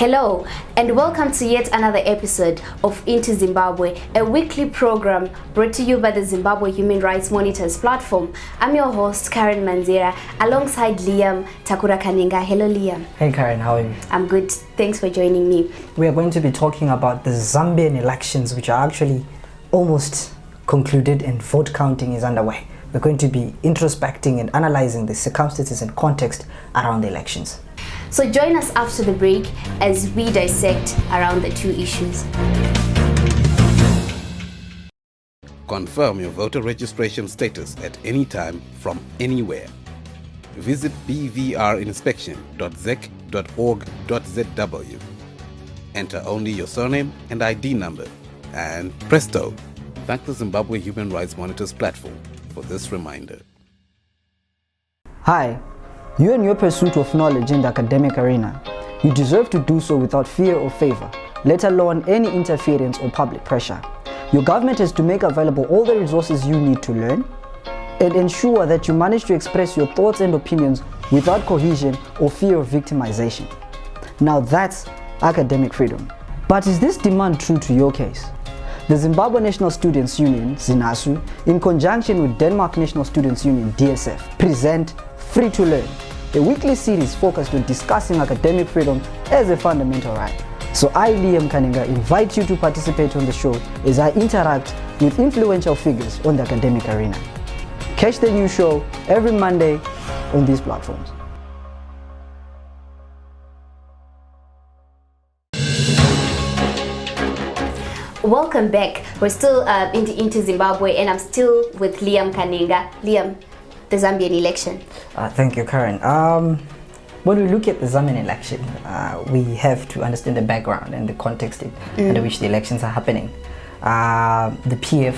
Hello and welcome to yet another episode of Into Zimbabwe, a weekly program brought to you by the Zimbabwe Human Rights Monitors platform. I'm your host Karen Manzira alongside Liam Takura Kaninga. Hello Liam. Hey Karen, how are you? I'm good. Thanks for joining me. We are going to be talking about the Zambian elections, which are actually almost concluded and vote counting is underway. We're going to be introspecting and analyzing the circumstances and context around the elections. So join us after the break as we dissect around the two issues. Confirm your voter registration status at any time from anywhere. Visit bvrinspection.zec.org.zw. Enter only your surname and ID number, and presto! Thank the Zimbabwe Human Rights Monitors platform for this reminder. Hi, you in your pursuit of knowledge in the academic arena, you deserve to do so without fear or favor, let alone any interference or public pressure. Your government has to make available all the resources you need to learn and ensure that you manage to express your thoughts and opinions without cohesion or fear of victimization. Now that's academic freedom. But is this demand true to your case? The Zimbabwe National Students Union, ZINASU, in conjunction with Denmark National Students Union, DSF, present Free to Learn, a weekly series focused on discussing academic freedom as a fundamental right. So I, Liam Kaninga, invite you to participate on the show as I interact with influential figures on the academic arena. Catch the new show every Monday on these platforms. Welcome back. We're still into Zimbabwe and I'm still with Liam Kaninga. Liam, the Zambian election. Thank you, Karen. When we look at the Zambian election, we have to understand the background and the context under which the elections are happening. The PF,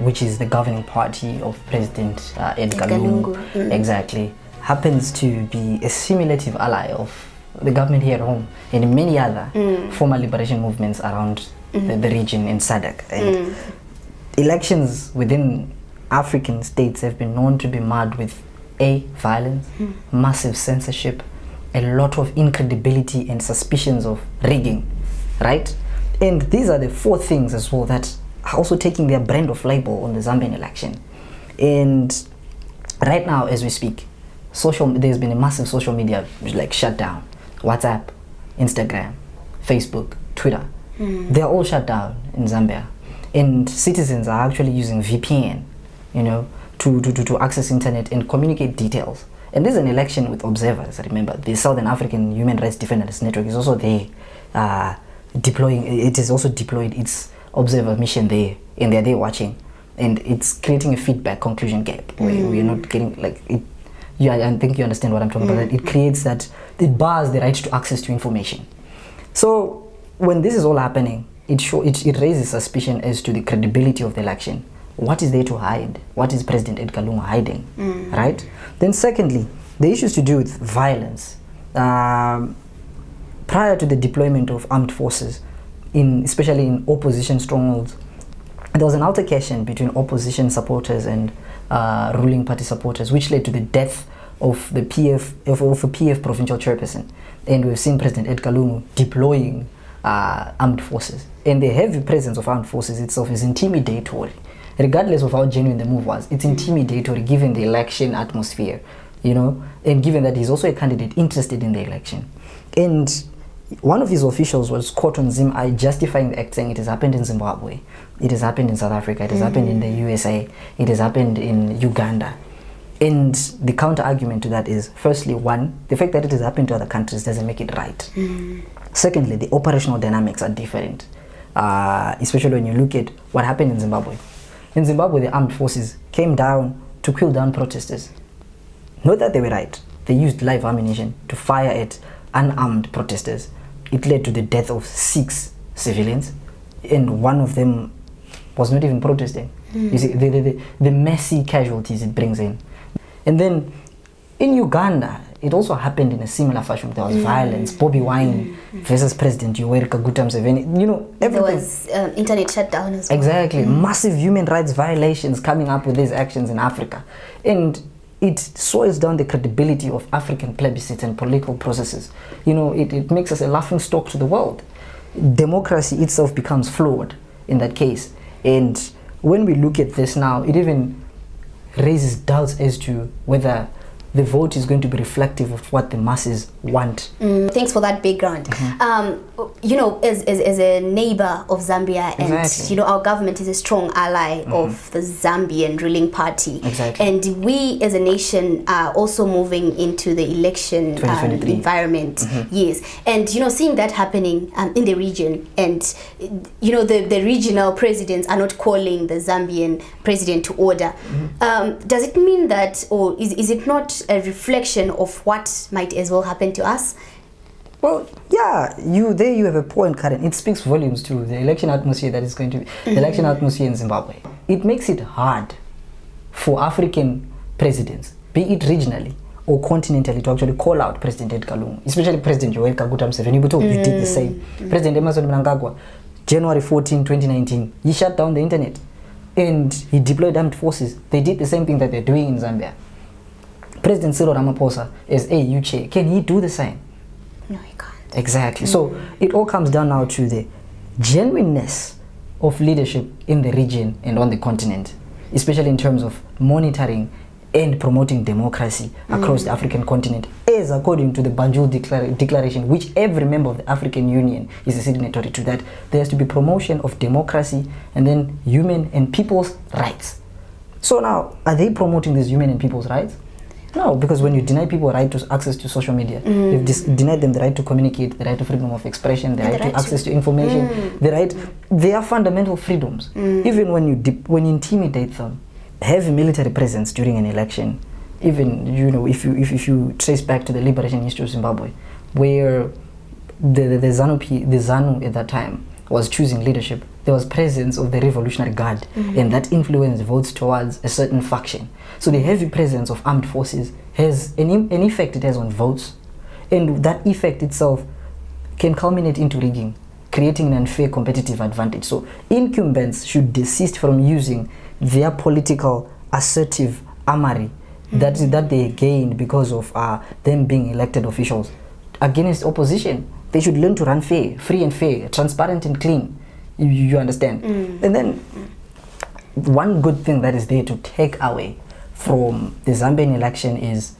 which is the governing party of President Edgar Lungu, exactly, happens to be a simulative ally of the government here at home and many other former liberation movements around the region in SADC. And elections within African states have been known to be marred with violence, massive censorship, a lot of incredibility and suspicions of rigging, right? And these are the four things as well that are also taking their brand of label on the Zambian election. And right now as we speak, there's been a massive social media like shutdown. WhatsApp, Instagram, Facebook, Twitter, they're all shut down in Zambia. And citizens are actually using VPN, to access internet and communicate details. And this is an election with observers. Remember, the Southern African Human Rights Defenders Network is also there it has also deployed its observer mission there, and they're there watching. And it's creating a feedback conclusion gap where we're not getting like it. Yeah, I think you understand what I'm talking about. It creates that, it bars the right to access to information. So when this is all happening, it raises suspicion as to the credibility of the election. What is there to hide? What is President Edgar Lungu hiding, right? Then secondly, the issues to do with violence. Prior to the deployment of armed forces, especially in opposition strongholds, there was an altercation between opposition supporters and ruling party supporters, which led to the death of a PF provincial chairperson. And we've seen President Edgar Lungu deploying armed forces. And the heavy presence of armed forces itself is intimidatory. Regardless of how genuine the move was, it's intimidatory given the election atmosphere, and given that he's also a candidate interested in the election. And one of his officials was caught on Zim justifying the act, saying it has happened in Zimbabwe, it has happened in South Africa, it has happened in the USA, it has happened in Uganda. And the counter argument to that is, firstly, one, the fact that it has happened to other countries doesn't make it right. Secondly, the operational dynamics are different, especially when you look at what happened in Zimbabwe. In Zimbabwe, the armed forces came down to quill down protesters. Not that they were right. They used live ammunition to fire at unarmed protesters. It led to the death of 6 civilians, and one of them was not even protesting. You see, the messy casualties it brings in. And then in Uganda, it also happened in a similar fashion. There was violence, Bobby Wine versus President Yoweri Kaguta Museveni. There was internet shutdown as well. Exactly, massive human rights violations coming up with these actions in Africa. And it soils down the credibility of African plebiscites and political processes. You know, it makes us a laughing stock to the world. Democracy itself becomes flawed in that case. And when we look at this now, it even raises doubts as to whether the vote is going to be reflective of what the masses want. Thanks for that background. You know, as a neighbor of Zambia, and Exactly. you know, our government is a strong ally of the Zambian ruling party. Exactly. And we as a nation are also moving into the election 2023. environment. Yes. And you know, seeing that happening in the region, and you know, the regional presidents are not calling the Zambian president to order. Does it mean that, or is it not a reflection of what might as well happen to us? Well, yeah, you have a point, Karen. It speaks volumes to the election atmosphere that is going to be the election atmosphere in Zimbabwe. It makes it hard for African presidents, be it regionally or continentally, to actually call out President Edgar Lungu, especially President Yoweri Kaguta Museveni. You did the same. President Emerson Mnangagwa, January 14, 2019, he shut down the internet and he deployed armed forces. They did the same thing that they're doing in Zambia. President Cyril Ramaphosa, as AU chair, can he do the same? No, he can't. Exactly. So it all comes down now to the genuineness of leadership in the region and on the continent, especially in terms of monitoring and promoting democracy across the African continent, as according to the Banjul Declaration, which every member of the African Union is a signatory to. That there has to be promotion of democracy and then human and people's rights. So now, are they promoting these human and people's rights? No, because when you deny people right to access to social media, you've denied them the right to communicate, the right to freedom of expression, the right to access to information, the right. They are fundamental freedoms. Even when you intimidate them, heavy military presence during an election. Even, you know, if you trace back to the liberation history of Zimbabwe, where the ZANU at that time was choosing leadership, there was presence of the Revolutionary Guard, and that influenced votes towards a certain faction. So the heavy presence of armed forces has an effect it has on votes, and that effect itself can culminate into rigging, creating an unfair competitive advantage. So incumbents should desist from using their political assertive armory that they gained because of them being elected officials against opposition. They should learn to run fair, free and fair, transparent and clean. You understand? And then one good thing that is there to take away from the Zambian election is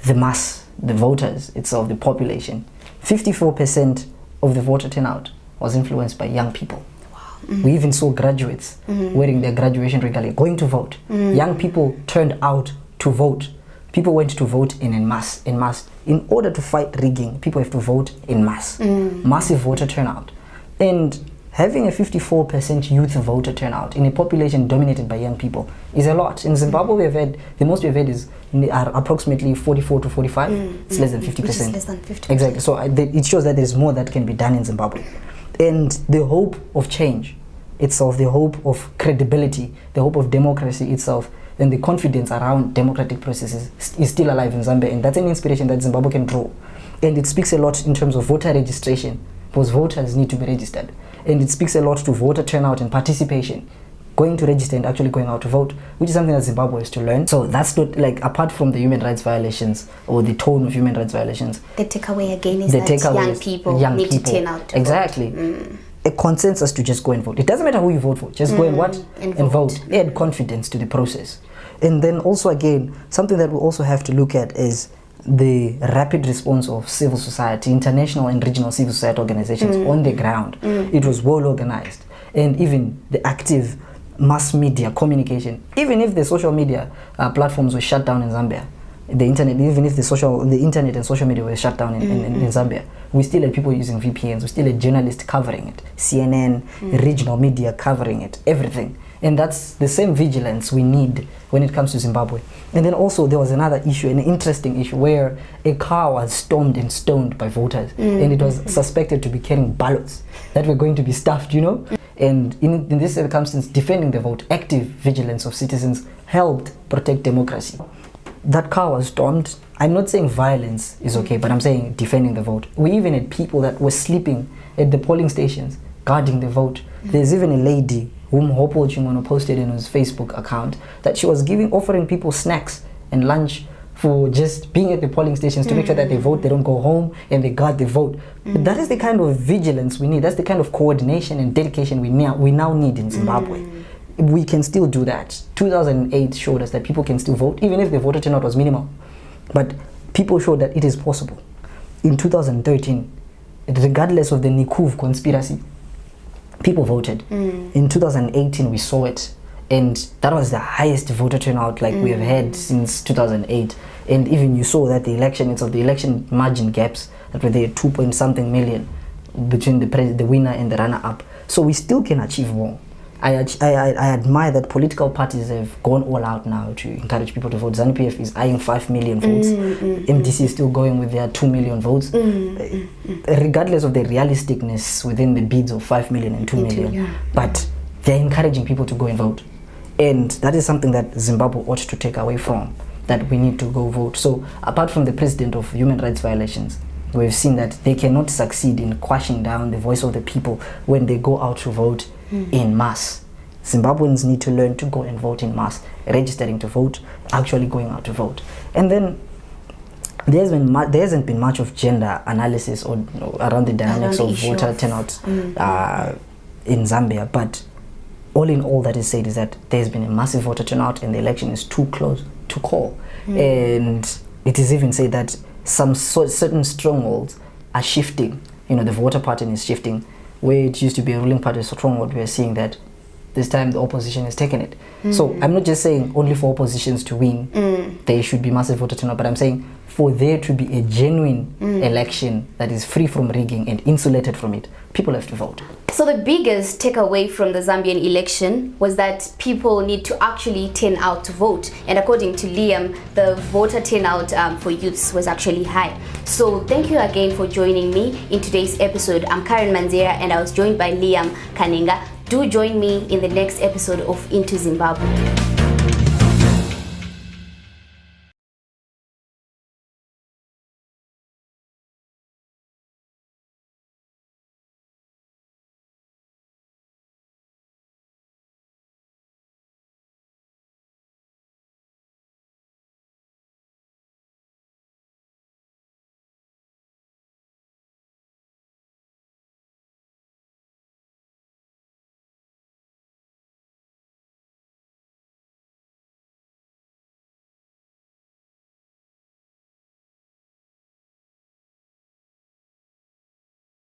the mass, the voters itself, the population. 54% of the voter turnout was influenced by young people. We even saw graduates wearing their graduation regalia, going to vote. Young people turned out to vote. People went to vote in mass. In order to fight rigging, people have to vote in mass. Massive voter turnout. And having a 54% youth voter turnout in a population dominated by young people is a lot. In Zimbabwe, the most we've had are approximately 44 to 45. It's less than 50%. Which is less than 50%. Exactly. So it shows that there's more that can be done in Zimbabwe. And the hope of change itself, the hope of credibility, the hope of democracy itself, and the confidence around democratic processes is still alive in Zambia. And that's an inspiration that Zimbabwe can draw. And it speaks a lot in terms of voter registration, because voters need to be registered. And it speaks a lot to voter turnout and participation, going to register and actually going out to vote, which is something that Zimbabwe has to learn. So that's not, like, apart from the human rights violations or the tone of human rights violations, the takeaway again is that young people need to turn out to exactly vote. A consensus to just go and vote. It doesn't matter who you vote for, just go and vote. Add confidence to the process. And then also, again, something that we also have to look at is the rapid response of civil society, international and regional civil society organizations on the ground. It was well organized, and even the active mass media communication. Even if the social media platforms were shut down in Zambia, the internet, even if the internet and social media were shut down in Zambia, we still had people using VPNs. We still had journalists covering it, CNN, regional media covering it, everything. And that's the same vigilance we need when it comes to Zimbabwe. And then also there was another issue, an interesting issue, where a car was stormed and stoned by voters, and it was suspected to be carrying ballots that were going to be stuffed, you know. And in this circumstance, defending the vote, active vigilance of citizens helped protect democracy. That car was stormed. I'm not saying violence is okay, but I'm saying defending the vote. We even had people that were sleeping at the polling stations, guarding the vote. There's even a lady whom Hopo Chimono posted in his Facebook account that she was offering people snacks and lunch for just being at the polling stations to make sure that they vote, they don't go home, and they guard the vote. But that is the kind of vigilance we need. That's the kind of coordination and dedication we now need in Zimbabwe. We can still do that. 2008 showed us that people can still vote, even if the voter turnout was minimal. But people showed that it is possible. In 2013, regardless of the Nikuv conspiracy, people voted. In 2018, we saw it. And that was the highest voter turnout like we have had since 2008. And even you saw that the election margin gaps that were there, 2 point something million between the winner and the runner-up. So we still can achieve more. I admire that political parties have gone all out now to encourage people to vote. ZANU-PF is eyeing 5 million votes. MDC is still going with their 2 million votes. Regardless of the realisticness within the bids of 5 million and 2 million. But they're encouraging people to go and vote. And that is something that Zimbabwe ought to take away from, that we need to go vote. So apart from the president of human rights violations, we've seen that they cannot succeed in quashing down the voice of the people when they go out to vote in mass. Zimbabweans need to learn to go and vote in mass, registering to vote, actually going out to vote. And then there hasn't been much of gender analysis or around the dynamics of voter turnout in Zambia, but all in all that is said is that there's been a massive voter turnout and the election is too close to call. And it is even said that some certain strongholds are shifting. You know, the voter pattern is shifting. Where it used to be a ruling party stronghold, we are seeing that this time the opposition has taken it. So I'm not just saying only for oppositions to win, there should be massive voter turnout, but I'm saying for there to be a genuine election that is free from rigging and insulated from it, people have to vote. So the biggest takeaway from the Zambian election was that people need to actually turn out to vote. And according to Liam, the voter turnout for youths was actually high. So thank you again for joining me in today's episode. I'm Karen Manzera and I was joined by Liam Kaninga. Do join me in the next episode of Into Zimbabwe.